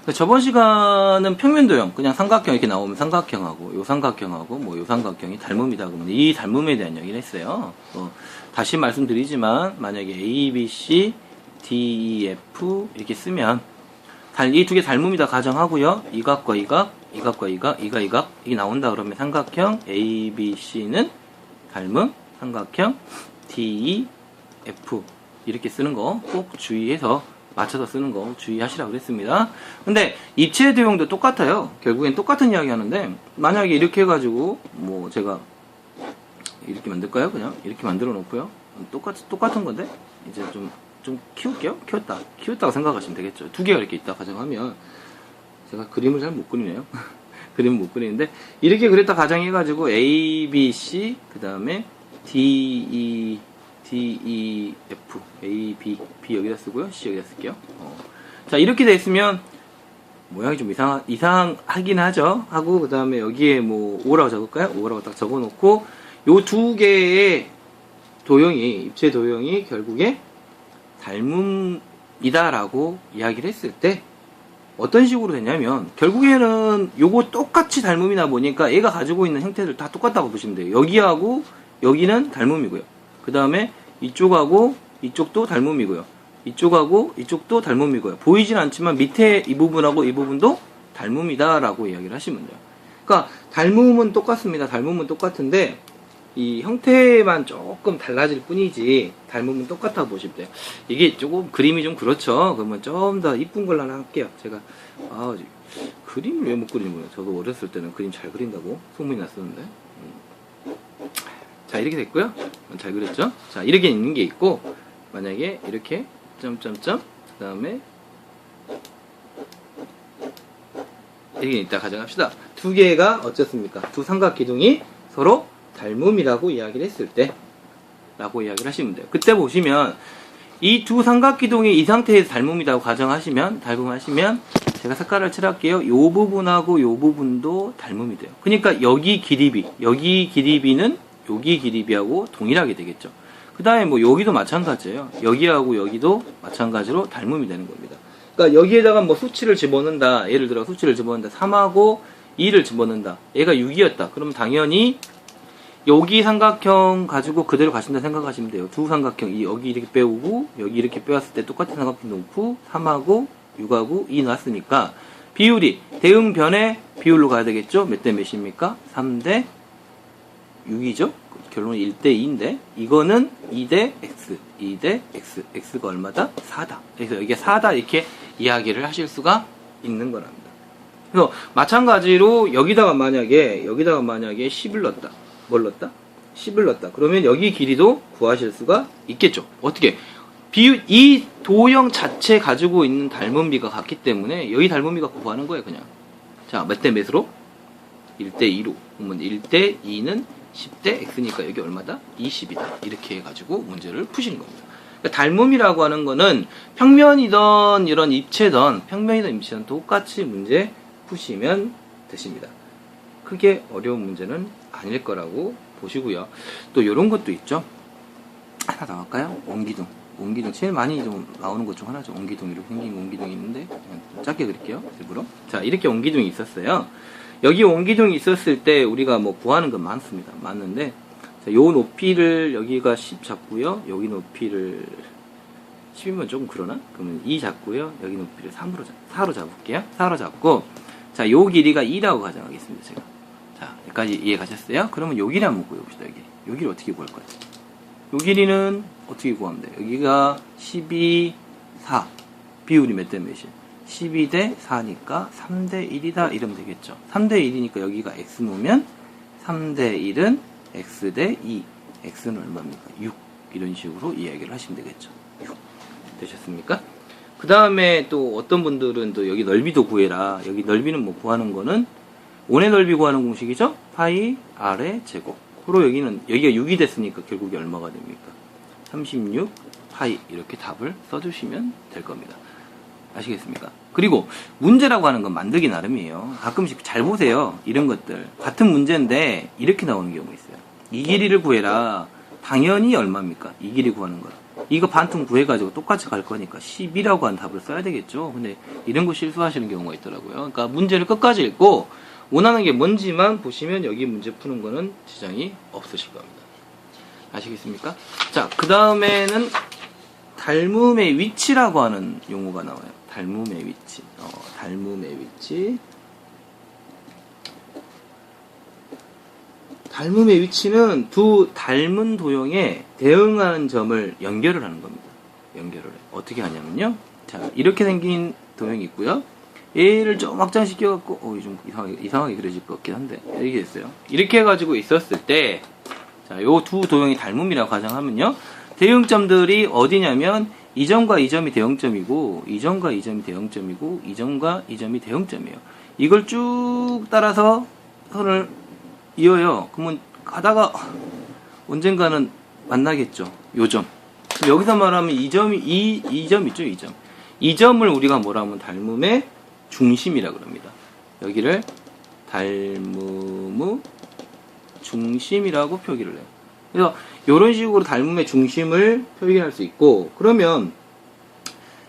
저번 시간은 평면도형, 그냥 삼각형 이렇게 나오면 삼각형하고, 요 삼각형하고, 뭐 요 삼각형이 닮음이다. 그러면 이 닮음에 대한 얘기를 했어요. 다시 말씀드리지만, 만약에 A, B, C, D, E, F 이렇게 쓰면, 이 두 개 닮음이다 가정하고요. 이 각과 이 각, 이 각과 이 각, 이 각, 이게 나온다 그러면 삼각형 A, B, C는 닮음, 삼각형 D, E, F 이렇게 쓰는 거 꼭 주의해서 맞춰서 쓰는 거 주의하시라고 그랬습니다. 근데 입체 도형도 똑같아요. 결국엔 똑같은 이야기 하는데, 만약에 이렇게 해가지고 뭐 제가 이렇게 만들까요? 그냥 이렇게 만들어 놓고요. 똑같은 건데 이제 좀 키울게요. 키웠다고 생각하시면 되겠죠. 두 개가 이렇게 있다 가정하면, 제가 그림을 잘 못 그리네요. 그림을 못 그리는데, 이렇게 그렸다 가정해가지고 A, B, C 그 다음에 D, E, F, A, B 여기다 쓰고요. C 여기다 쓸게요. 자, 이렇게 돼 있으면 모양이 좀 이상하긴 하죠. 하고 그 다음에 여기에 뭐 O라고 적을까요? O라고 딱 적어놓고, 요 두 개의 도형이, 입체 도형이 결국에 닮음이다라고 이야기를 했을 때 어떤 식으로 되냐면, 결국에는 요거 똑같이 닮음이나 보니까 얘가 가지고 있는 형태들 다 똑같다고 보시면 돼요. 여기하고 여기는 닮음이고요. 그 다음에 이쪽하고 이쪽도 닮음이고요. 이쪽하고 이쪽도 닮음이고요. 보이진 않지만 밑에 이 부분하고 이 부분도 닮음이다 라고 이야기를 하시면 돼요. 그러니까 닮음은 똑같습니다. 닮음은 똑같은데 이 형태만 조금 달라질 뿐이지 닮음은 똑같다고 보시면 돼요. 이게 조금 그림이 좀 그렇죠. 그러면 좀 더 이쁜 걸로 하나 할게요. 제가 그림을 왜 못 그리는 거예요? 저도 어렸을 때는 그림 잘 그린다고 소문이 났었는데. 자, 이렇게 됐고요. 잘 그렸죠? 자, 이렇게 있는 게 있고, 만약에 이렇게 점점점 그 다음에 이렇게 있다 가정합시다. 두 개가 어쨌습니까? 두 삼각기둥이 서로 닮음이라고 이야기를 했을 때 라고 이야기를 하시면 돼요. 그때 보시면 이 두 삼각기둥이 이 상태에서 닮음이라고 가정하시면, 제가 색깔을 칠할게요. 요 부분하고 요 부분도 닮음이 돼요. 그러니까 여기 길이비는 여기 길이비하고 동일하게 되겠죠. 그 다음에 뭐 여기도 마찬가지예요. 여기하고 여기도 마찬가지로 닮음이 되는 겁니다. 그러니까 여기에다가 뭐 수치를 집어넣는다. 예를 들어 수치를 집어넣는다. 3하고 2를 집어넣는다. 얘가 6이었다. 그럼 당연히 여기 삼각형 가지고 그대로 가신다 생각하시면 돼요. 두 삼각형, 여기 이렇게 빼오고 여기 이렇게 빼왔을 때 똑같은 삼각형 놓고 3하고 6하고 2 놨으니까 비율이 대응변의 비율로 가야 되겠죠. 몇 대 몇입니까? 3대 6이죠. 결론은 1대 2인데 이거는 2대 x, 2대 x, x가 얼마다? 4다. 그래서 여기가 4다 이렇게 이야기를 하실 수가 있는 거랍니다. 그래서 마찬가지로 여기다가 만약에 10을 넣었다. 뭘 넣었다? 10을 넣었다. 그러면 여기 길이도 구하실 수가 있겠죠. 어떻게? 이 도형 자체 가지고 있는 닮음비가 같기 때문에 여기 닮음비가 구하는 거예요, 그냥. 자, 몇 대 몇으로? 1대 2로. 그러면 1대 2는 10대 x니까 여기 얼마다? 20이다. 이렇게 해가지고 문제를 푸시는 겁니다. 그러니까 닮음이라고 하는 거는 평면이든 이런 입체든 똑같이 문제 푸시면 되십니다. 크게 어려운 문제는 아닐 거라고 보시고요. 또 이런 것도 있죠. 하나 더 할까요? 옹기둥 제일 많이 좀 나오는 것 중 하나죠. 옹기둥, 이렇게 생긴 옹기둥이 있는데 좀 짧게 그릴게요. 일부러. 자, 이렇게 옹기둥이 있었어요. 여기 옹기둥이 있었을 때 우리가 뭐 구하는 건 많습니다. 많은데, 자, 요 높이를 여기가 10 잡고요. 여기 높이를 10이면 조금 그러나? 그러면 2 잡고요. 여기 높이를 4로 잡을게요. 4로 잡고, 자, 요 길이가 2라고 가정하겠습니다. 제가. 자, 여기까지 이해 가셨어요? 그러면 요 길이 한번 구해봅시다. 요 길이를 어떻게 구할 거예요? 요 길이는 어떻게 구하면 돼요? 여기가 12, 4. 비율이 몇 대 몇이에요? 12대 4니까 3대 1이다 이러면 되겠죠. 3대 1이니까 여기가 x 놓으면 3대 1은 x 대 2. x는 얼마입니까? 6. 이런 식으로 이야기를 하시면 되겠죠. 6. 되셨습니까? 그 다음에 또 어떤 분들은 또 여기 넓이도 구해라. 여기 넓이는 뭐 구하는 거는 원의 넓이 구하는 공식이죠? 파이 r의 제곱. 그리고 여기가 6이 됐으니까 결국에 얼마가 됩니까? 36 파이 이렇게 답을 써주시면 될 겁니다. 아시겠습니까? 그리고 문제라고 하는 건 만들기 나름이에요. 가끔씩 잘 보세요. 이런 것들. 같은 문제인데 이렇게 나오는 경우가 있어요. 이 길이를 구해라. 당연히 얼마입니까? 이 길이 구하는 거라. 이거 반통 구해가지고 똑같이 갈 거니까 10이라고 한 답을 써야 되겠죠. 근데 이런 거 실수하시는 경우가 있더라고요. 그러니까 문제를 끝까지 읽고 원하는 게 뭔지만 보시면 여기 문제 푸는 거는 지장이 없으실 겁니다. 아시겠습니까? 자, 그 다음에는 닮음의 위치라고 하는 용어가 나와요. 닮음의 위치. 닮음의 위치. 닮음의 위치는 두 닮은 도형에 대응하는 점을 연결을 하는 겁니다. 연결을 해요. 어떻게 하냐면요. 자, 이렇게 생긴 도형이 있고요. 얘를 좀 확장시켜갖고, 좀 이상하게 그려질 것 같긴 한데, 이렇게 됐어요. 이렇게 해가지고 있었을 때, 자, 요 두 도형이 닮음이라고 가정하면요. 대응점들이 어디냐면, 이 점과 이 점이 대응점이고, 이 점과 이 점이 대응점이고, 이 점과 이 점이 대응점이에요. 이걸 쭉 따라서 선을 이어요. 그러면 가다가 언젠가는 만나겠죠. 요 점. 여기서 말하면 이 점이, 이 점 있죠, 이 점. 이 점을 우리가 뭐라 하면 닮음의 중심이라 그럽니다. 여기를 닮음의 중심이라고 표기를 해요. 그래서 이런 식으로 닮음의 중심을 표기할 수 있고, 그러면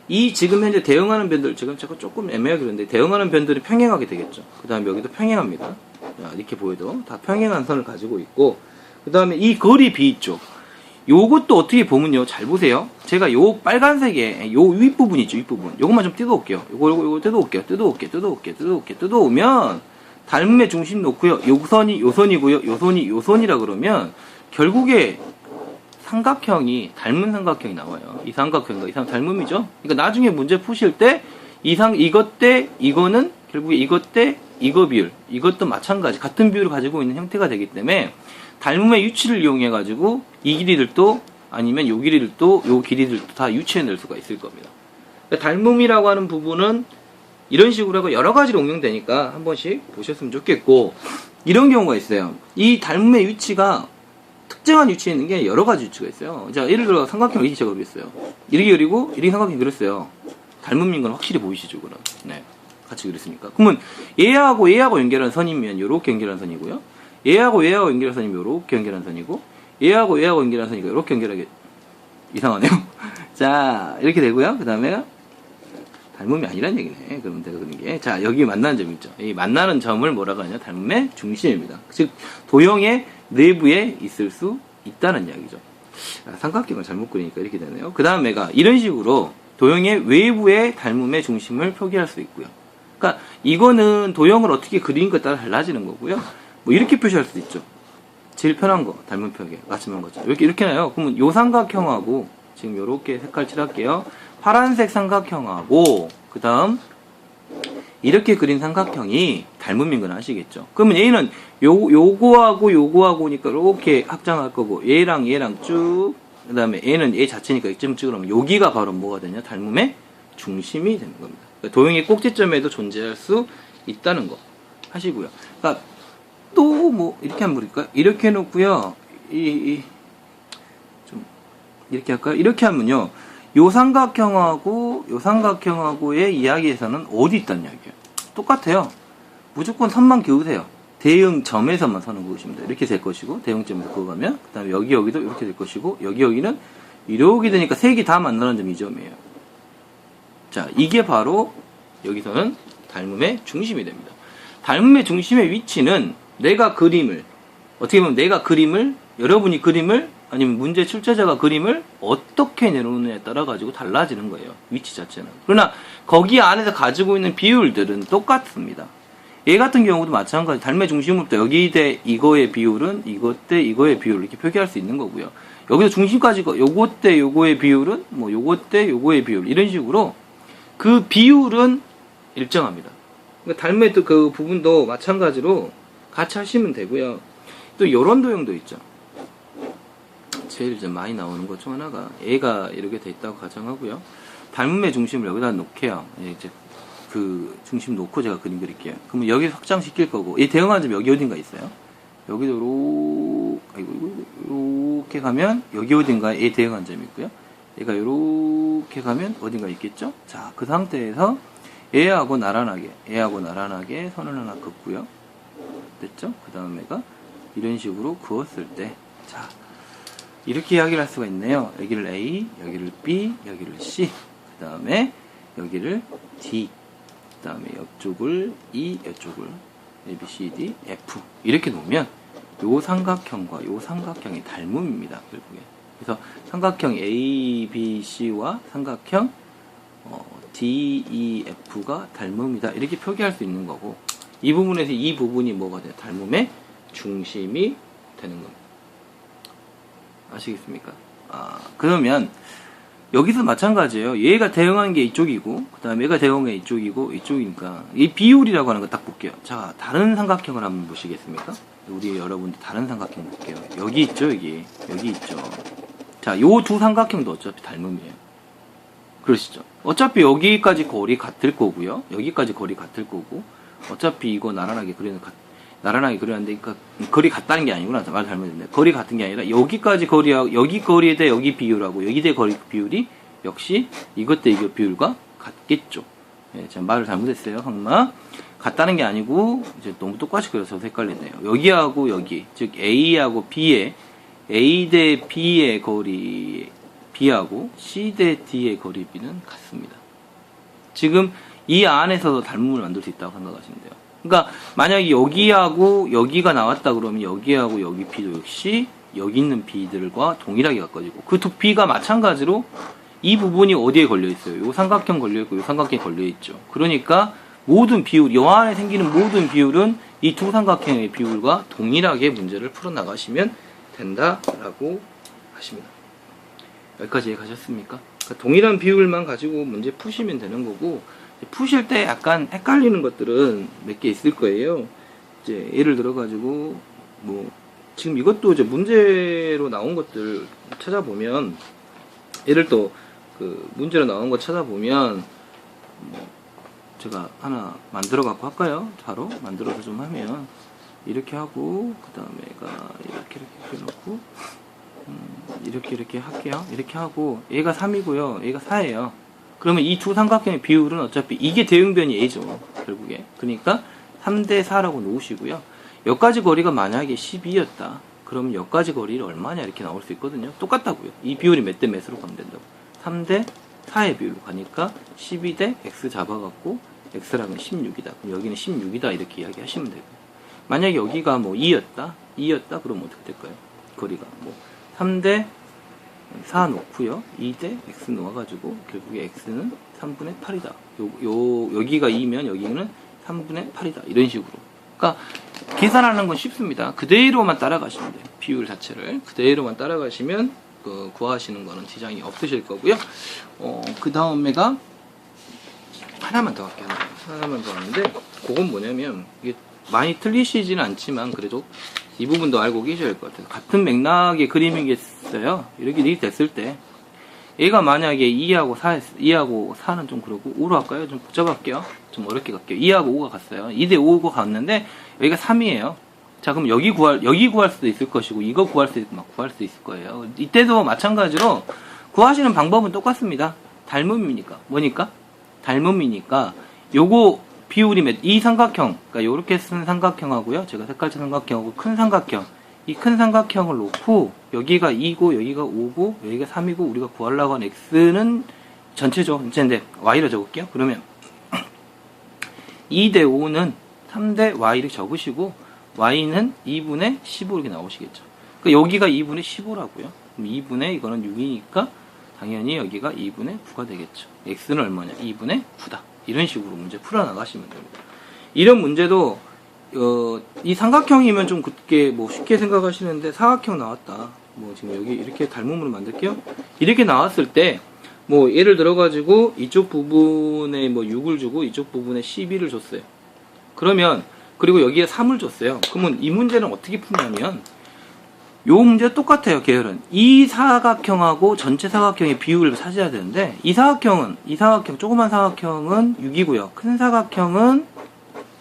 이 지금 현재 대응하는 변들, 지금 제가 조금 애매하게 그랬는데 대응하는 변들이 평행하게 되겠죠. 그 다음에 여기도 평행합니다. 자, 이렇게 보여도 다 평행한 선을 가지고 있고, 그 다음에 이 거리 B 있죠. 요것도 어떻게 보면요, 잘 보세요. 제가 요 빨간색에 요 윗부분 있죠, 윗부분. 요것만 좀 뜯어올게요. 요거 뜯어오면 닮음의 중심 놓고요. 요선이 요선이고요. 요선이라 그러면 결국에 삼각형이 닮은 삼각형이 나와요. 이 삼각형과 이 닮음이죠. 그러니까 나중에 문제 푸실 때 이것 대 이거는 결국에 이것 대 이거 비율, 이것도 마찬가지 같은 비율을 가지고 있는 형태가 되기 때문에 닮음의 유치를 이용해 가지고 이 길이들도 아니면 요 길이들도 요 길이들도 다 유치해낼 수가 있을 겁니다. 그러니까 닮음이라고 하는 부분은 이런 식으로 하고 여러 가지로 응용되니까 한 번씩 보셨으면 좋겠고, 이런 경우가 있어요. 이 닮음의 위치가 특정한 위치에 있는 게 여러 가지 위치가 있어요. 자, 예를 들어 삼각형을 이렇게 그렸어요. 이렇게 그리고 이렇게 삼각형 그렸어요. 닮음인 건 확실히 보이시죠, 그럼? 네, 같이 그렸으니까. 그러면 얘하고 연결한 선이면 요렇게 연결한 선이고요. 얘하고 연결한 선이면 요렇게 연결한 선이고, 얘하고 연결한 선이니까 요렇게 연결하게 이상하네요. 자, 이렇게 되고요. 그 다음에 닮음이 아니란 얘기네. 그러면 내가 그린 게. 자, 여기 만나는 점 있죠. 이 만나는 점을 뭐라고 하냐? 닮음의 중심입니다. 즉, 도형의 내부에 있을 수 있다는 이야기죠. 삼각형을 잘못 그리니까 이렇게 되네요. 그 다음 애가 이런 식으로 도형의 외부에 닮음의 중심을 표기할 수 있고요. 그러니까 이거는 도형을 어떻게 그리는가에 따라 달라지는 거고요. 뭐 이렇게 표시할 수도 있죠. 제일 편한 거, 닮은 표기, 맞춤한 거죠. 이렇게 나요. 그러면 요 삼각형하고 지금 요렇게 색깔 칠할게요. 파란색 삼각형하고 그 다음 이렇게 그린 삼각형이 닮음인 건 아시겠죠? 그러면 얘는 요거하고니까 이렇게 확장할 거고, 얘랑 쭉, 그 다음에 얘는 얘 자체니까 이쯤 찍으면 여기가 바로 뭐가 되냐? 닮음의 중심이 되는 겁니다. 그러니까 도형의 꼭지점에도 존재할 수 있다는 거 하시고요. 그러니까 또 뭐 이렇게 한번 그릴까요? 이렇게 해놓고요. 좀 이렇게 할까요? 이렇게 하면요. 요 삼각형하고의 이야기에서는 어디 있다는 이야기예요? 똑같아요. 무조건 선만 그으세요. 대응점에서만 선을 그으시면 돼요. 이렇게 될 것이고, 대응점에서 그어가면, 그 다음에 여기도 이렇게 될 것이고, 여기는 이렇게 되니까 색이 다 만나는 점이 이 점이에요. 자, 이게 바로 여기서는 닮음의 중심이 됩니다. 닮음의 중심의 위치는 내가 그림을, 어떻게 보면 내가 그림을, 여러분이 그림을, 아니면 문제 출제자가 그림을 어떻게 내놓느냐에 따라 가지고 달라지는 거예요. 위치 자체는. 그러나 거기 안에서 가지고 있는 비율들은 똑같습니다. 얘 같은 경우도 마찬가지. 닮음의 중심부터 여기 대 이거의 비율은 이것 대 이거의 비율을 이렇게 표기할 수 있는 거고요. 여기서 중심까지 요것 대 요거의 비율은 뭐 요것 대 요거의 비율, 이런 식으로 그 비율은 일정합니다. 그러니까 닮음의 또 그 부분도 마찬가지로 같이 하시면 되고요. 또 요런 도형도 있죠. 제일 좀 많이 나오는 것 중 하나가 얘가 이렇게 돼 있다고 가정하고요. 닮음의 중심을 여기다 놓게요. 이제 그 중심 놓고 제가 그림 그릴게요. 그러면 여기서 확장시킬 거고, 이 대응하는 점 여기 어딘가 있어요. 여기도 이렇게 가면 여기 어딘가에 얘 대응한 점이 있고요. 얘가 이렇게 가면 어딘가 있겠죠. 자, 그 상태에서 얘하고 나란하게 선을 하나 긋고요. 됐죠? 그 다음 애가 이런 식으로 그었을 때, 자, 이렇게 이야기를 할 수가 있네요. 여기를 A, 여기를 B, 여기를 C, 그 다음에 여기를 D, 그 다음에 이쪽을 E, 이쪽을 A, B, C, D, F 이렇게 놓으면 요 삼각형과 요 삼각형의 닮음입니다. 결국에. 그래서 삼각형 A, B, C와 삼각형 D, E, F가 닮음이다. 이렇게 표기할 수 있는 거고, 이 부분에서 이 부분이 뭐가 돼요? 닮음의 중심이 되는 겁니다. 아시겠습니까? 그러면 여기서 마찬가지예요. 얘가 대응하는 게 이쪽이고, 그 다음에 얘가 대응하는 게 이쪽이고, 이쪽이니까 이 비율이라고 하는 거 딱 볼게요. 자, 다른 삼각형을 한번 보시겠습니까? 우리 여러분들 다른 삼각형 볼게요. 여기 있죠, 여기 있죠. 자, 요 두 삼각형도 어차피 닮음이에요. 그러시죠? 어차피 여기까지 거리 같을 거고요. 여기까지 거리 같을 거고, 어차피 이거 나란하게 그렸는데, 그러니까 거리 같다는 게 아니구나. 말 잘못했네. 거리 같은 게 아니라 여기까지 거리하고 여기 거리에 대해 여기 비율하고 여기 대해 거리 비율이 역시 이것 대 이것 비율과 같겠죠. 예, 제가 말을 잘못했어요. 항마 같다는 게 아니고 이제 너무 똑같이 그려서 헷갈리네요. 여기하고 여기, 즉 A하고 B의 A 대 B의 거리 B하고 C 대 D의 거리 B는 같습니다. 지금 이 안에서도 닮음을 만들 수 있다고 생각하시면 돼요. 그러니까 만약에 여기하고 여기가 나왔다 그러면 여기하고 여기 B도 역시 여기 있는 B들과 동일하게 가까워지고, 그 두 B가 마찬가지로 이 부분이 어디에 걸려 있어요? 요 삼각형 걸려 있고 요 삼각형에 걸려 있죠. 그러니까 모든 비율, 요 안에 생기는 모든 비율은 이 두 삼각형의 비율과 동일하게 문제를 풀어 나가시면 된다라고 하십니다. 여기까지 이해가셨습니까? 그러니까 동일한 비율만 가지고 문제 푸시면 되는 거고, 푸실 때 약간 헷갈리는 것들은 몇 개 있을 거예요. 이제 예를 들어 가지고 뭐 지금 이것도 이제 문제로 나온 것들 찾아보면, 예를 또 그 문제로 나온 거 찾아보면 뭐 제가 하나 만들어 갖고 할까요? 바로 만들어서 좀 하면 이렇게 하고, 그 다음에가 이렇게 해놓고 이렇게 할게요. 이렇게 하고 얘가 3이고요. 얘가 4예요. 그러면 이 두 삼각형의 비율은 어차피 이게 대응변이 A죠. 결국에. 그러니까 3대 4라고 놓으시고요. 여기까지 거리가 만약에 12였다. 그러면 여기까지 거리를 얼마냐 이렇게 나올 수 있거든요. 똑같다고요. 이 비율이 몇 대 몇으로 가면 된다고. 3대 4의 비율로 가니까 12대 X 잡아갖고 X라면 16이다. 그럼 여기는 16이다. 이렇게 이야기하시면 되고. 만약에 여기가 뭐 2였다. 그러면 어떻게 될까요? 거리가 뭐 3대 4 놓고요. 2대 X 놓아가지고 결국에 X는 3분의 8이다. 여기가 2면 여기는 3분의 8이다. 이런 식으로. 그러니까 계산하는 건 쉽습니다. 그대로만 따라가시면 돼요. 비율 자체를 그대로만 따라가시면 구하시는 거는 지장이 없으실 거고요. 그 다음에가 하나만 더 할게요. 하나만 더 하는데, 그건 뭐냐면 이게 많이 틀리시지는 않지만 그래도 이 부분도 알고 계셔야 할 것 같아요. 같은 맥락의 그림이겠어요. 이렇게 됐을 때 얘가 만약에 2하고 4는 좀 그러고 5로 할까요? 좀 복잡할게요. 좀 어렵게 갈게요. 2하고 5가 갔어요. 2대 5가 갔는데 여기가 3이에요. 자, 그럼 여기 구할 수도 있을 것이고 이거 구할 수도 있고 막 구할 수 있을 거예요. 이때도 마찬가지로 구하시는 방법은 똑같습니다. 닮음이니까. 뭐니까? 닮음이니까 요거 비율이 이 삼각형, 그러니까 요렇게 쓴 삼각형하고요. 제가 색깔차 삼각형하고 큰 삼각형. 이 큰 삼각형을 놓고 여기가 2고 여기가 5고 여기가 3이고 우리가 구하려고 하는 X는 전체죠. 전체인데 Y로 적을게요. 그러면 2대 5는 3대 Y 이렇게 적으시고 Y는 2분의 15 이렇게 나오시겠죠. 그러니까 여기가 2분의 15라고요. 그럼 2분의 이거는 6이니까 당연히 여기가 2분의 9가 되겠죠. X는 얼마냐? 2분의 9다. 이런 식으로 문제 풀어나가시면 됩니다. 이런 문제도 이 삼각형이면 좀 그렇게 뭐 쉽게 생각하시는데, 사각형 나왔다. 뭐 지금 여기 이렇게 닮음으로 만들게요. 이렇게 나왔을 때 뭐 예를 들어 가지고 이쪽 부분에 뭐 6을 주고 이쪽 부분에 12를 줬어요. 그러면 그리고 여기에 3을 줬어요. 그러면 이 문제는 어떻게 푸냐면 요 문제 똑같아요. 계열은 이 사각형하고 전체 사각형의 비율을 찾아야 되는데, 이 사각형 조그만 사각형은 6이고요. 큰 사각형은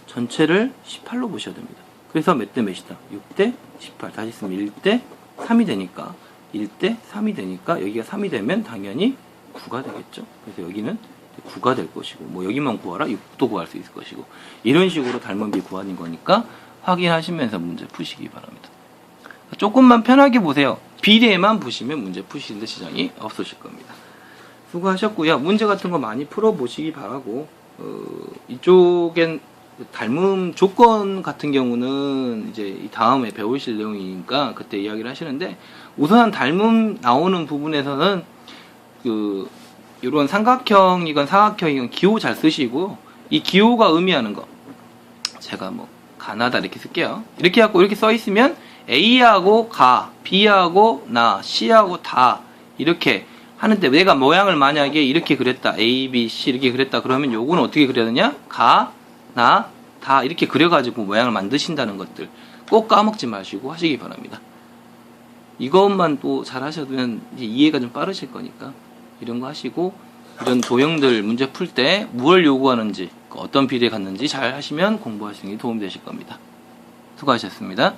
전체를 18로 보셔야 됩니다. 그래서 몇 대 몇이다? 6대 18. 다시 쓰면 1대 3이 되니까 1대 3이 되니까 여기가 3이 되면 당연히 9가 되겠죠. 그래서 여기는 9가 될 것이고, 뭐 여기만 구하라 6도 구할 수 있을 것이고, 이런 식으로 닮은 비 구하는 거니까 확인하시면서 문제 푸시기 바랍니다. 조금만 편하게 보세요. 비례만 보시면 문제 푸시는데 지장이 없으실 겁니다. 수고하셨고요. 문제 같은 거 많이 풀어보시기 바라고, 이쪽엔 닮음 조건 같은 경우는 이제 이 다음에 배우실 내용이니까 그때 이야기를 하시는데, 우선 닮음 나오는 부분에서는 이런 삼각형이건 사각형이건 기호 잘 쓰시고, 이 기호가 의미하는 거 제가 뭐 가나다 이렇게 쓸게요. 이렇게 하고 이렇게 써 있으면 A하고 가, B하고 나, C하고 다 이렇게 하는데, 내가 모양을 만약에 이렇게 그렸다, A, B, C 이렇게 그렸다 그러면 요거는 어떻게 그려야 되냐? 가, 나, 다 이렇게 그려가지고 모양을 만드신다는 것들 꼭 까먹지 마시고 하시기 바랍니다. 이것만 또 잘 하셔두면 이제 이해가 좀 빠르실 거니까 이런 거 하시고, 이런 도형들 문제 풀 때 무엇을 요구하는지, 어떤 비례에 갔는지 잘 하시면 공부하시는 게 도움되실 겁니다. 수고하셨습니다.